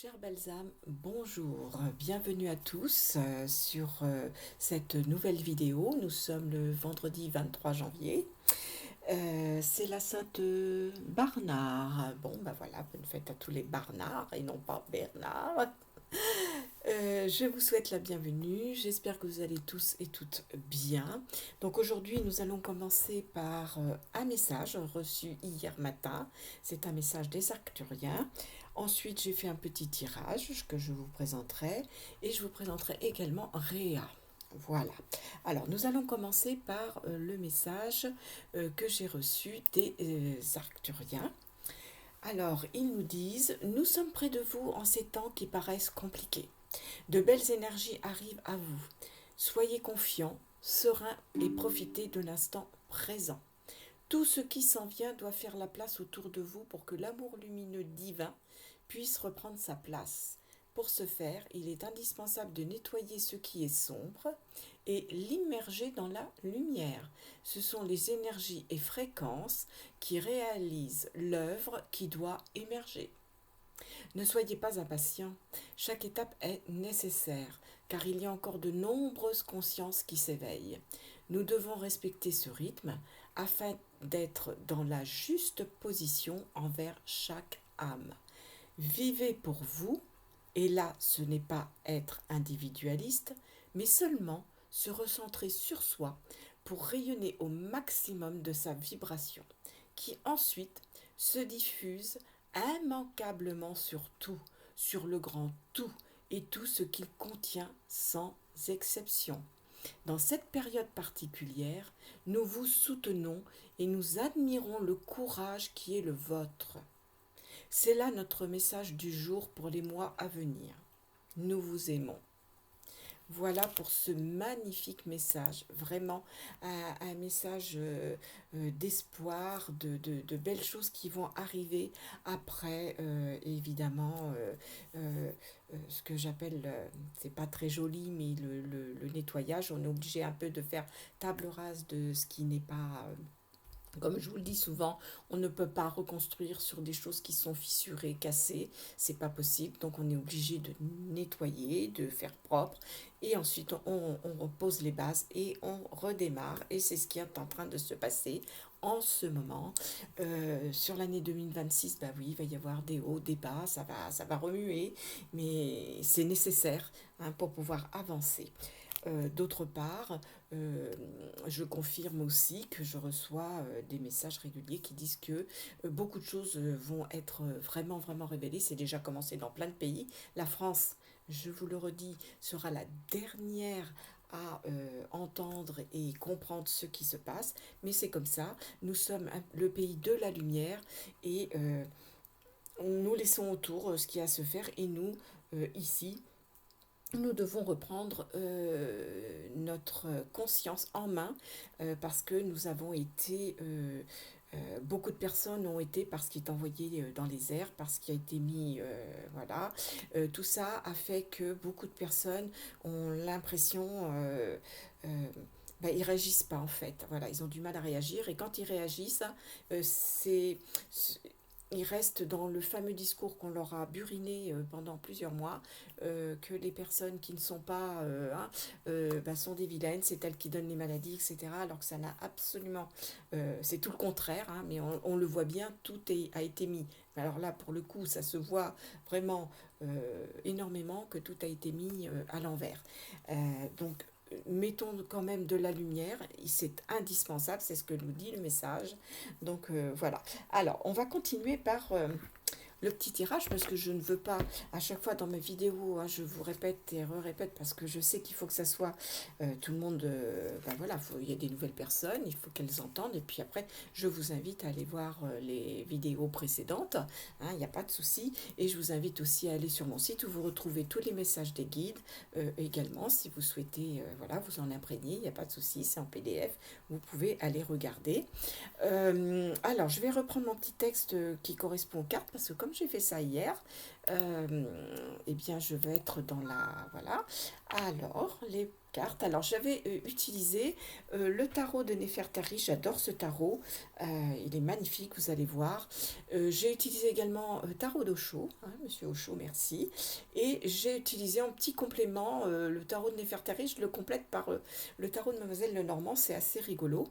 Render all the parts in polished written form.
Chers belles âmes, bonjour, bienvenue à tous sur cette nouvelle vidéo. Nous sommes le vendredi 23 janvier. C'est la Sainte Barnard. Bon, ben voilà, bonne fête à tous les Barnards et non pas Bernard. Je vous souhaite la bienvenue, j'espère que vous allez tous et toutes bien. Donc aujourd'hui nous allons commencer par un message reçu hier matin, c'est un message des Arcturiens. Ensuite j'ai fait un petit tirage que je vous présenterai et je vous présenterai également Réa. Voilà. Alors nous allons commencer par le message que j'ai reçu des Arcturiens. Alors, ils nous disent, nous sommes près de vous en ces temps qui paraissent compliqués. De belles énergies arrivent à vous. Soyez confiants, sereins et profitez de l'instant présent. Tout ce qui s'en vient doit faire la place autour de vous pour que l'amour lumineux divin puisse reprendre sa place. Pour ce faire, il est indispensable de nettoyer ce qui est sombre et l'immerger dans la lumière. Ce sont les énergies et fréquences qui réalisent l'œuvre qui doit émerger. Ne soyez pas impatients, chaque étape est nécessaire, car il y a encore de nombreuses consciences qui s'éveillent. Nous devons respecter ce rythme afin d'être dans la juste position envers chaque âme. Vivez pour vous, et là ce n'est pas être individualiste, mais seulement se recentrer sur soi pour rayonner au maximum de sa vibration, qui ensuite se diffuse immanquablement sur tout, sur le grand tout et tout ce qu'il contient sans exception. Dans cette période particulière, nous vous soutenons et nous admirons le courage qui est le vôtre. C'est là notre message du jour pour les mois à venir. Nous vous aimons. Voilà pour ce magnifique message, vraiment un message d'espoir, de belles choses qui vont arriver après, évidemment, ce que j'appelle, c'est pas très joli, mais le nettoyage. On est obligé un peu de faire table rase de ce qui n'est pas... Comme je vous le dis souvent, on ne peut pas reconstruire sur des choses qui sont fissurées, cassées, c'est pas possible. Donc on est obligé de nettoyer, de faire propre, et ensuite on repose les bases et on redémarre. Et c'est ce qui est en train de se passer en ce moment. Sur l'année 2026, bah oui, il va y avoir des hauts, des bas, ça va remuer, mais c'est nécessaire pour pouvoir avancer. D'autre part, je confirme aussi que je reçois des messages réguliers qui disent que beaucoup de choses vont être vraiment, vraiment révélées. C'est déjà commencé dans plein de pays. La France, je vous le redis, sera la dernière à entendre et comprendre ce qui se passe. Mais c'est comme ça. Nous sommes le pays de la lumière et nous laissons autour ce qui a à se faire. Et nous, ici, nous devons reprendre notre conscience en main parce que nous avons été, beaucoup de personnes ont été parce qu'il est envoyé dans les airs, parce qu'il a été mis, voilà. Tout ça a fait que beaucoup de personnes ont l'impression, ils réagissent pas en fait. Voilà, ils ont du mal à réagir et quand ils réagissent, c'est ils restent dans le fameux discours qu'on leur a buriné pendant plusieurs mois, que les personnes qui ne sont pas sont des vilaines, c'est elles qui donnent les maladies, etc. Alors que ça n'a absolument... c'est tout le contraire, mais on le voit bien, a été mis. Alors là, pour le coup, ça se voit vraiment énormément que tout a été mis à l'envers. Donc, mettons quand même de la lumière, c'est indispensable, c'est ce que nous dit le message. Donc voilà. Alors, on va continuer par le petit tirage parce que je ne veux pas à chaque fois dans mes vidéos, je vous répète et répète parce que je sais qu'il faut que ça soit tout le monde, voilà, il y a des nouvelles personnes, il faut qu'elles entendent et puis après je vous invite à aller voir les vidéos précédentes, il n'y a pas de souci, et je vous invite aussi à aller sur mon site où vous retrouvez tous les messages des guides également si vous souhaitez voilà, vous en imprégner, il n'y a pas de souci, c'est en PDF, vous pouvez aller regarder. Alors je vais reprendre mon petit texte qui correspond aux cartes parce que comme comme j'ai fait ça hier, eh bien, je vais être dans la... Voilà. Alors, les cartes. Alors, j'avais utilisé le tarot de Néfertari. J'adore ce tarot. Il est magnifique, vous allez voir. J'ai utilisé également tarot d'Osho. Hein, Monsieur Osho, merci. Et j'ai utilisé en petit complément le tarot de Néfertari. Je le complète par le tarot de Mademoiselle Lenormand. C'est assez rigolo.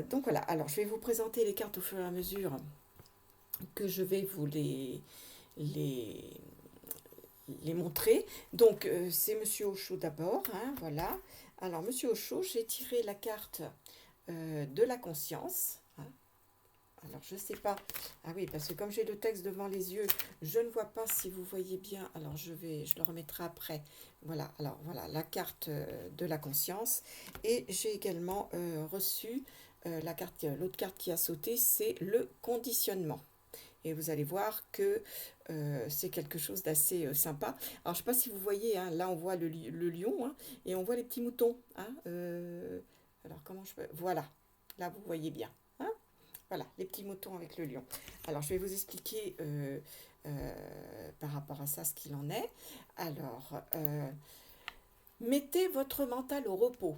Donc voilà. Alors, je vais vous présenter les cartes au fur et à mesure que je vais vous les, les montrer. Donc, c'est Monsieur Osho d'abord, hein, voilà. Alors, Monsieur Osho, j'ai tiré la carte de la conscience. Hein. Alors, je ne sais pas. Ah oui, parce que comme j'ai le texte devant les yeux, je ne vois pas si vous voyez bien. Alors, je le remettrai après. Voilà, alors voilà, la carte de la conscience. Et j'ai également reçu l'autre carte qui a sauté, c'est le conditionnement. Et vous allez voir que c'est quelque chose d'assez sympa. Alors, je ne sais pas si vous voyez, hein, là, on voit le lion, hein, et on voit les petits moutons. Hein, alors, comment je peux... Voilà, là, vous voyez bien. Hein, voilà, les petits moutons avec le lion. Alors, je vais vous expliquer par rapport à ça ce qu'il en est. Alors, mettez votre mental au repos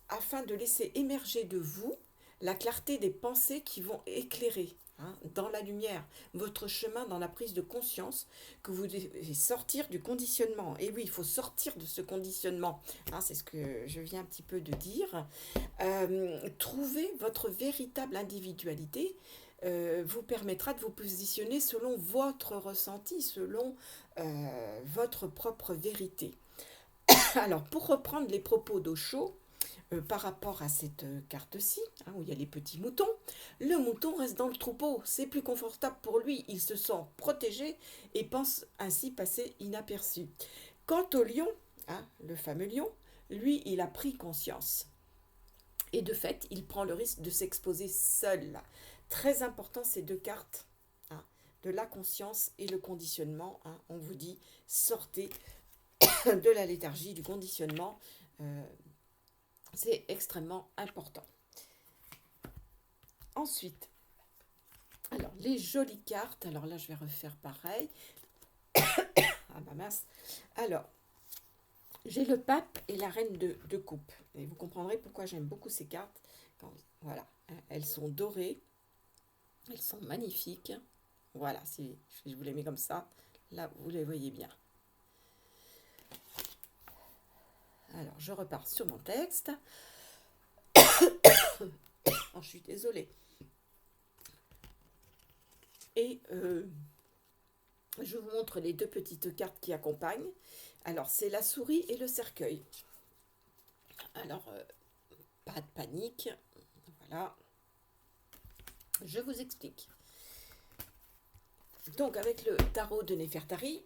afin de laisser émerger de vous la clarté des pensées qui vont éclairer, hein, dans la lumière, votre chemin dans la prise de conscience, que vous devez sortir du conditionnement. Et oui, il faut sortir de ce conditionnement. Hein, c'est ce que je viens un petit peu de dire. Trouver votre véritable individualité vous permettra de vous positionner selon votre ressenti, selon votre propre vérité. Alors, pour reprendre les propos d'Osho, par rapport à cette carte-ci, hein, où il y a les petits moutons, le mouton reste dans le troupeau, c'est plus confortable pour lui, il se sent protégé et pense ainsi passer inaperçu. Quant au lion, hein, le fameux lion, lui, il a pris conscience. Et de fait, il prend le risque de s'exposer seul. Très important, ces deux cartes, hein, de la conscience et le conditionnement. Hein, on vous dit, sortez de la léthargie, du conditionnement. C'est extrêmement important. Ensuite, alors les jolies cartes. Alors là, je vais refaire pareil. Ah bah mince. Alors, j'ai le pape et la reine de coupe. Et vous comprendrez pourquoi j'aime beaucoup ces cartes. Voilà, elles sont dorées. Elles sont magnifiques. Voilà, si je vous les mets comme ça, là, vous les voyez bien. Alors, je repars sur mon texte. Oh, je suis désolée. Et je vous montre les deux petites cartes qui accompagnent. Alors, c'est la souris et le cercueil. Alors, pas de panique. Voilà. Je vous explique. Donc, avec le tarot de Néfertari,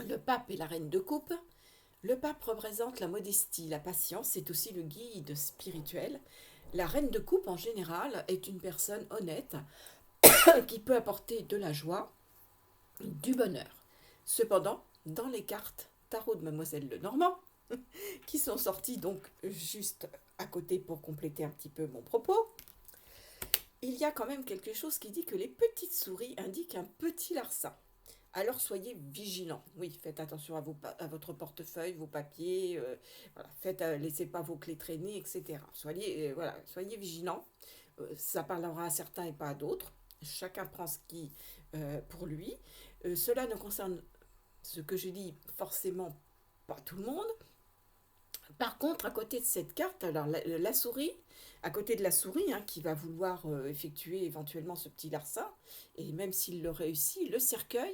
le pape et la reine de coupe, le pape représente la modestie, la patience, c'est aussi le guide spirituel. La reine de coupe, en général, est une personne honnête qui peut apporter de la joie, du bonheur. Cependant, dans les cartes tarot de Mademoiselle Lenormand, qui sont sorties donc juste à côté pour compléter un petit peu mon propos, il y a quand même quelque chose qui dit que les petites souris indiquent un petit larcin. Alors soyez vigilants. Oui, faites attention à votre portefeuille, vos papiers. Voilà, laissez pas vos clés traîner, etc. Soyez vigilants. Ça parlera à certains et pas à d'autres. Chacun prend ce qui pour lui. Cela ne concerne ce que j'ai dit forcément pas tout le monde. Par contre, à côté de cette carte, alors la souris, à côté de la souris, hein, qui va vouloir effectuer éventuellement ce petit larcin, et même s'il le réussit, le cercueil,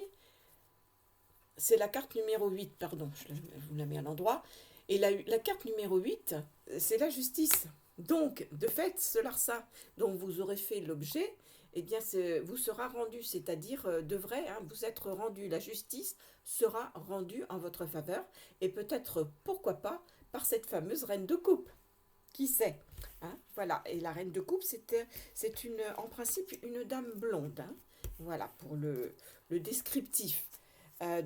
c'est la carte numéro 8, pardon, je vous la mets à l'endroit. Et la carte numéro 8, c'est la justice. Donc, de fait, ce larcin dont vous aurez fait l'objet, eh bien, vous sera rendu, c'est-à-dire, de vrai, hein, vous êtes rendu, la justice sera rendue en votre faveur, et peut-être, pourquoi pas, par cette fameuse reine de coupe. Qui sait, hein, voilà, et la reine de coupe, c'est en principe une dame blonde. Hein, voilà, pour le descriptif.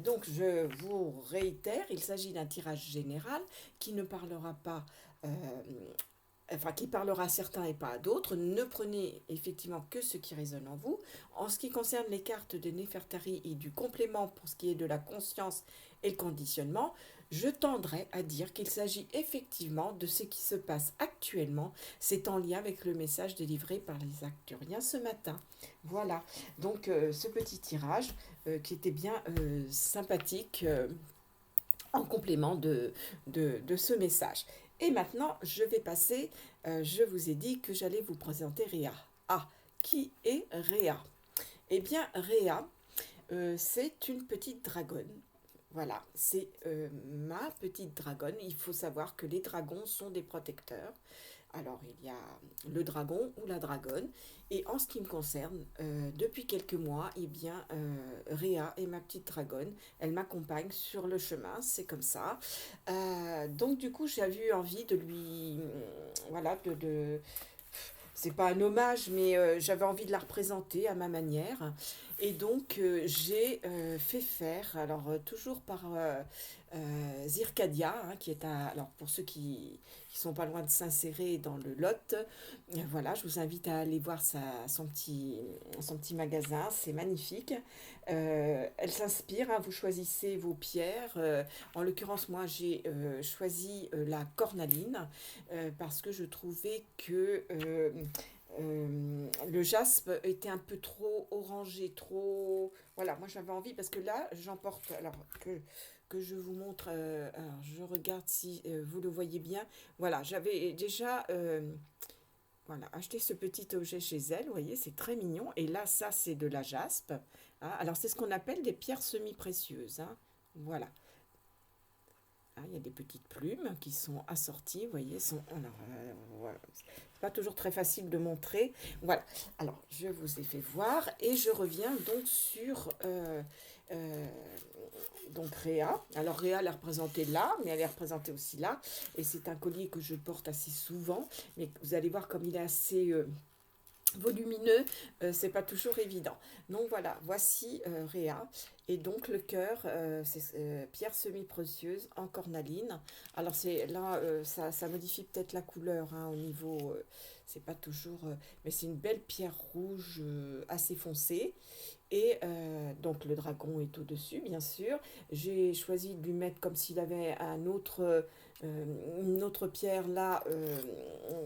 Donc, je vous réitère, il s'agit d'un tirage général qui ne parlera pas enfin qui parlera à certains et pas à d'autres. Ne prenez effectivement que ce qui résonne en vous. En ce qui concerne les cartes de Néfertari et du complément pour ce qui est de la conscience et le conditionnement, je tendrai à dire qu'il s'agit effectivement de ce qui se passe actuellement. C'est en lien avec le message délivré par les Arcturiens ce matin. Voilà, donc ce petit tirage qui était bien sympathique en complément de ce message. Et maintenant, je vais passer, je vous ai dit que j'allais vous présenter Réa. Ah, qui est Réa? Eh bien, Réa, c'est une petite dragonne. Voilà, c'est ma petite dragonne. Il faut savoir que les dragons sont des protecteurs. Alors, il y a le dragon ou la dragonne. Et en ce qui me concerne, depuis quelques mois, eh bien, Réa est ma petite dragonne. Elle m'accompagne sur le chemin, c'est comme ça. Donc, du coup, j'ai eu envie de lui... Voilà, c'est pas un hommage, mais j'avais envie de la représenter à ma manière. Et donc, j'ai fait faire, alors toujours par Zircadia, hein, qui est un. Alors, pour ceux qui sont pas loin de s'insérer dans le Lot, voilà, je vous invite à aller voir son petit magasin, c'est magnifique. Elle s'inspire, hein, vous choisissez vos pierres. En l'occurrence, moi, j'ai choisi la cornaline parce que je trouvais que le jaspe était un peu trop orangé, trop... Voilà, moi j'avais envie, parce que là, j'emporte... Alors, que je vous montre... alors, je regarde si vous le voyez bien. Voilà, j'avais déjà... voilà, acheté ce petit objet chez elle, vous voyez, c'est très mignon. Et là, ça, c'est de la jaspe, hein. Alors, c'est ce qu'on appelle des pierres semi-précieuses, hein. Voilà. Hein, il y a des petites plumes qui sont assorties, vous voyez, alors, voilà. C'est pas toujours très facile de montrer. Voilà, alors je vous ai fait voir et je reviens donc sur euh, donc Réa. Alors Réa, elle est représentée là, mais elle est représentée aussi là. Et c'est un collier que je porte assez souvent, mais vous allez voir comme il est assez... volumineux, c'est pas toujours évident. Donc voilà, voici Réa. Et donc le cœur, c'est pierre semi-précieuse en cornaline. Alors c'est là, ça modifie peut-être la couleur, hein, au niveau, c'est pas toujours, mais c'est une belle pierre rouge assez foncée. Et donc le dragon est au-dessus, bien sûr. J'ai choisi de lui mettre comme s'il avait une autre pierre là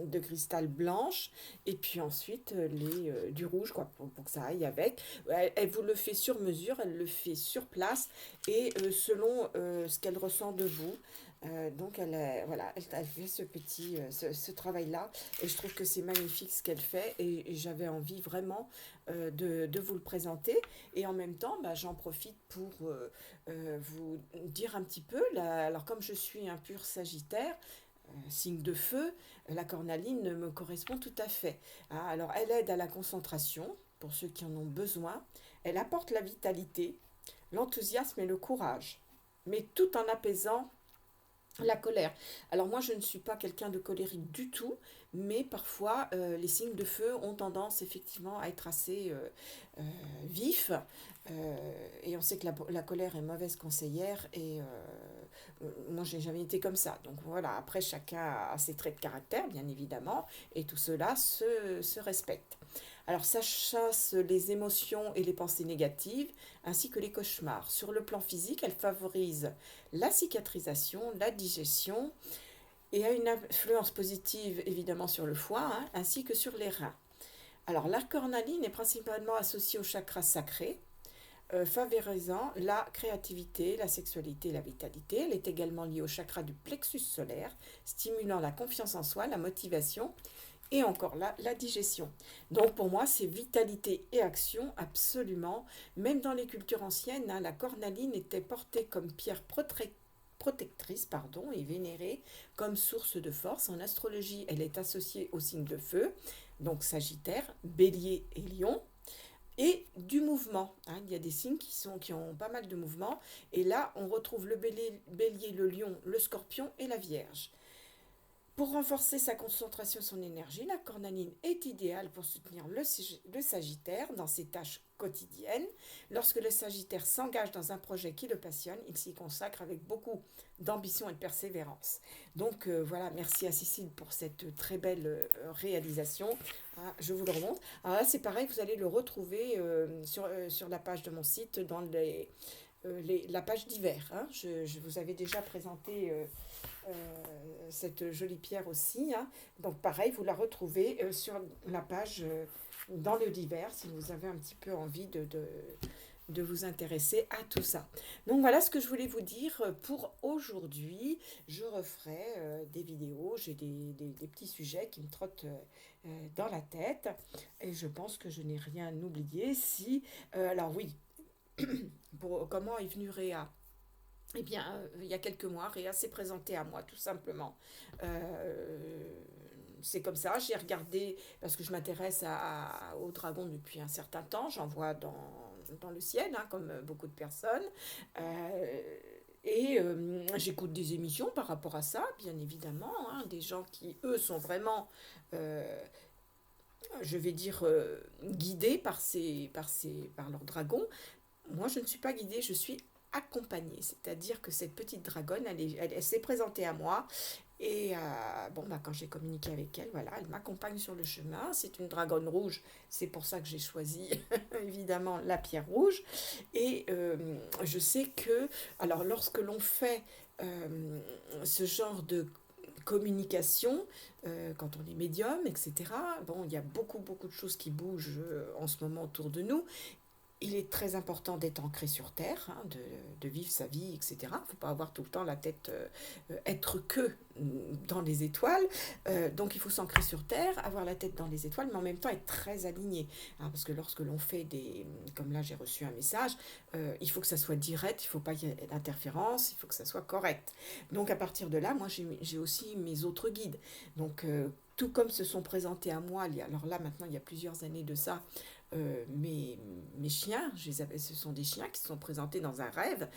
de cristal blanche. Et puis ensuite du rouge, quoi, pour que ça aille avec. Elle vous le fait sur mesure, elle le fait sur place et selon ce qu'elle ressent de vous. Donc voilà, elle fait ce travail-là et je trouve que c'est magnifique ce qu'elle fait et j'avais envie vraiment de vous le présenter et en même temps bah, j'en profite pour vous dire un petit peu, alors comme je suis un pur Sagittaire, signe de feu, la cornaline me correspond tout à fait, hein. Alors elle aide à la concentration pour ceux qui en ont besoin, elle apporte la vitalité, l'enthousiasme et le courage, mais tout en apaisant la colère. Alors moi, je ne suis pas quelqu'un de colérique du tout, mais parfois, les signes de feu ont tendance effectivement à être assez vifs. Et on sait que la colère est mauvaise conseillère, et moi, j'ai jamais été comme ça. Donc voilà, après, chacun a ses traits de caractère, bien évidemment, et tout cela se respecte. Alors ça chasse les émotions et les pensées négatives, ainsi que les cauchemars. Sur le plan physique, elle favorise la cicatrisation, la digestion et a une influence positive évidemment sur le foie, hein, ainsi que sur les reins. Alors la cornaline est principalement associée au chakra sacré, favorisant la créativité, la sexualité et la vitalité. Elle est également liée au chakra du plexus solaire, stimulant la confiance en soi, la motivation et encore là, la digestion. Donc pour moi, c'est vitalité et action, absolument. Même dans les cultures anciennes, hein, la cornaline était portée comme pierre protectrice, pardon, et vénérée comme source de force. En astrologie, elle est associée au signe de feu, donc Sagittaire, Bélier et Lion. Et du mouvement, hein. Il y a des signes qui ont pas mal de mouvement. Et là, on retrouve le bélier, le lion, le scorpion et la vierge. Pour renforcer sa concentration et son énergie, la cornaline est idéale pour soutenir le Sagittaire dans ses tâches quotidiennes. Lorsque le Sagittaire s'engage dans un projet qui le passionne, il s'y consacre avec beaucoup d'ambition et de persévérance. Donc voilà, merci à Cécile pour cette très belle réalisation. Ah, je vous le remonte. Alors là, c'est pareil, vous allez le retrouver sur la page de mon site dans la page d'hiver. Hein. Je vous avais déjà présenté cette jolie pierre aussi. Hein. Donc pareil, vous la retrouvez sur la page dans le d'hiver si vous avez un petit peu envie de vous intéresser à tout ça. Donc voilà ce que je voulais vous dire pour aujourd'hui. Je referai des vidéos, j'ai des petits sujets qui me trottent dans la tête et je pense que je n'ai rien oublié. Si, alors oui, pour, comment est venue Réa? Eh bien, il y a quelques mois, Réa s'est présentée à moi, tout simplement. Euh, c'est comme ça, j'ai regardé, parce que je m'intéresse aux dragons depuis un certain temps, j'en vois dans le ciel, hein, comme beaucoup de personnes. Euh, J'écoute des émissions par rapport à ça, bien évidemment, hein, des gens qui, eux, sont vraiment, euh, je vais dire, guidés par leurs dragons. Moi, je ne suis pas guidée, je suis accompagnée. C'est-à-dire que cette petite dragonne, elle s'est présentée à moi. Et bon, bah, quand j'ai communiqué avec elle, voilà, elle m'accompagne sur le chemin. C'est une dragonne rouge. C'est pour ça que j'ai choisi, évidemment, la pierre rouge. Et je sais que, alors, lorsque l'on fait ce genre de communication, quand on est médium, etc. Bon, il y a beaucoup, beaucoup de choses qui bougent en ce moment autour de nous. Il est très important d'être ancré sur Terre, hein, de vivre sa vie, etc. Il ne faut pas avoir tout le temps la tête, être que dans les étoiles. Donc il faut s'ancrer sur Terre, avoir la tête dans les étoiles, mais en même temps être très aligné. Hein, parce que lorsque l'on fait des... Comme là j'ai reçu un message, il faut que ça soit direct, il ne faut pas qu'il y ait d'interférence, il faut que ça soit correct. Donc à partir de là, moi j'ai aussi mes autres guides. Donc tout comme se sont présentés à moi, alors là maintenant il y a plusieurs années de ça, mes chiens, ce sont des chiens qui se sont présentés dans un rêve,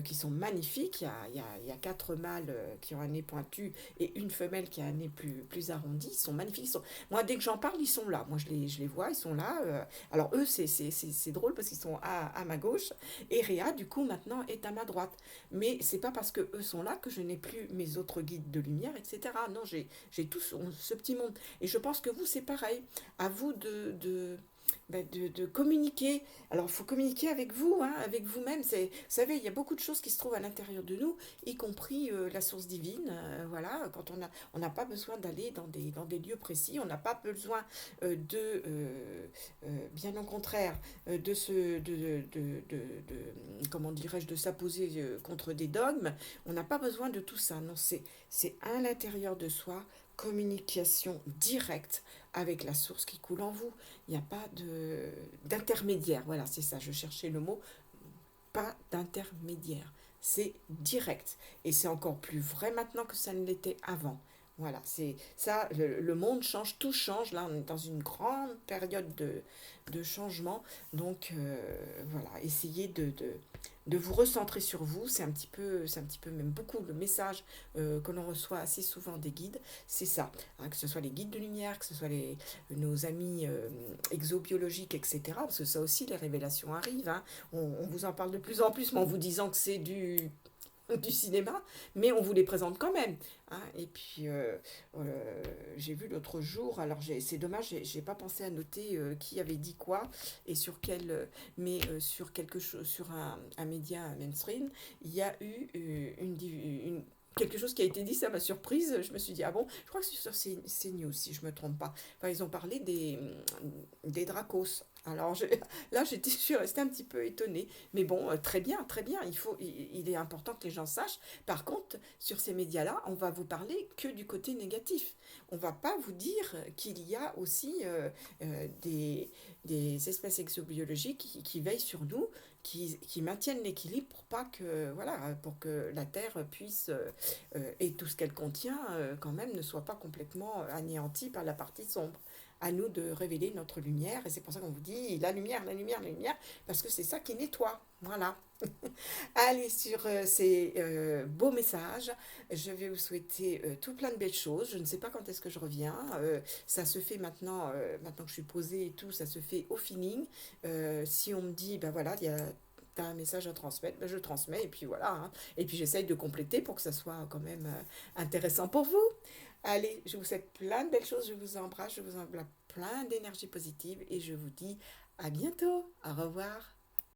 qui sont magnifiques. Il y a 4 mâles qui ont un nez pointu et une femelle qui a un nez plus arrondi. Ils sont magnifiques. Moi, dès que j'en parle, ils sont là. Moi, je les vois, ils sont là. Alors, eux, c'est drôle parce qu'ils sont à ma gauche. Et Réa, du coup, maintenant, est à ma droite. Mais c'est pas parce que eux sont là que je n'ai plus mes autres guides de lumière, etc. Non, j'ai tout ce petit monde. Et je pense que vous, c'est pareil. À vous de communiquer. Alors, il faut communiquer avec vous, hein, avec vous-même. Vous savez, il y a beaucoup de choses qui se trouvent à l'intérieur de nous, y compris la source divine. Voilà, quand on n'a pas besoin d'aller dans des lieux précis, on n'a pas besoin bien au contraire, comment dirais-je, de s'apposer contre des dogmes. On n'a pas besoin de tout ça. Non, c'est à l'intérieur de soi, communication directe avec la source qui coule en vous. Il n'y a pas d'intermédiaire. Voilà, c'est ça, je cherchais le mot. Pas d'intermédiaire. C'est direct. Et c'est encore plus vrai maintenant que ça ne l'était avant. Voilà, c'est ça, le monde change, tout change. Là, on est dans une grande période de changement. Donc, voilà, essayez de vous recentrer sur vous. C'est un petit peu même beaucoup le message que l'on reçoit assez souvent des guides. C'est ça, hein, que ce soit les guides de lumière, que ce soit nos amis exobiologiques, etc. Parce que ça aussi, les révélations arrivent. Hein. On vous en parle de plus en plus, mais en vous disant que c'est du cinéma, mais on vous les présente quand même. Hein. Et puis, j'ai vu l'autre jour, alors c'est dommage, j'ai pas pensé à noter qui avait dit quoi et sur quel, mais sur quelque chose, sur un média mainstream, il y a eu quelque chose qui a été dit, ça m'a surprise. Je me suis dit, ah bon, je crois que c'est sur CNews, si je me trompe pas. Enfin, ils ont parlé des Dracos. Alors là, je suis restée un petit peu étonnée. Mais bon, très bien, très bien. Il est important que les gens sachent. Par contre, sur ces médias-là, on va vous parler que du côté négatif. On va pas vous dire qu'il y a aussi des espèces exobiologiques qui veillent sur nous, qui maintiennent l'équilibre pour pas que, voilà, pour que la Terre puisse, et tout ce qu'elle contient, quand même, ne soit pas complètement anéantie par la partie sombre. à nous de révéler notre lumière. Et c'est pour ça qu'on vous dit la lumière, la lumière, la lumière, parce que c'est ça qui nettoie. Voilà. Allez, sur ces beaux messages, je vais vous souhaiter tout plein de belles choses. Je ne sais pas quand est-ce que je reviens. Ça se fait maintenant, maintenant que je suis posée et tout, ça se fait au feeling. Si on me dit, ben voilà, t'as un message à transmettre, ben je transmets et puis voilà, hein. Et puis j'essaye de compléter pour que ça soit quand même intéressant pour vous. Allez, je vous souhaite plein de belles choses, je vous embrasse, je vous envoie plein d'énergie positive et je vous dis à bientôt. Au revoir.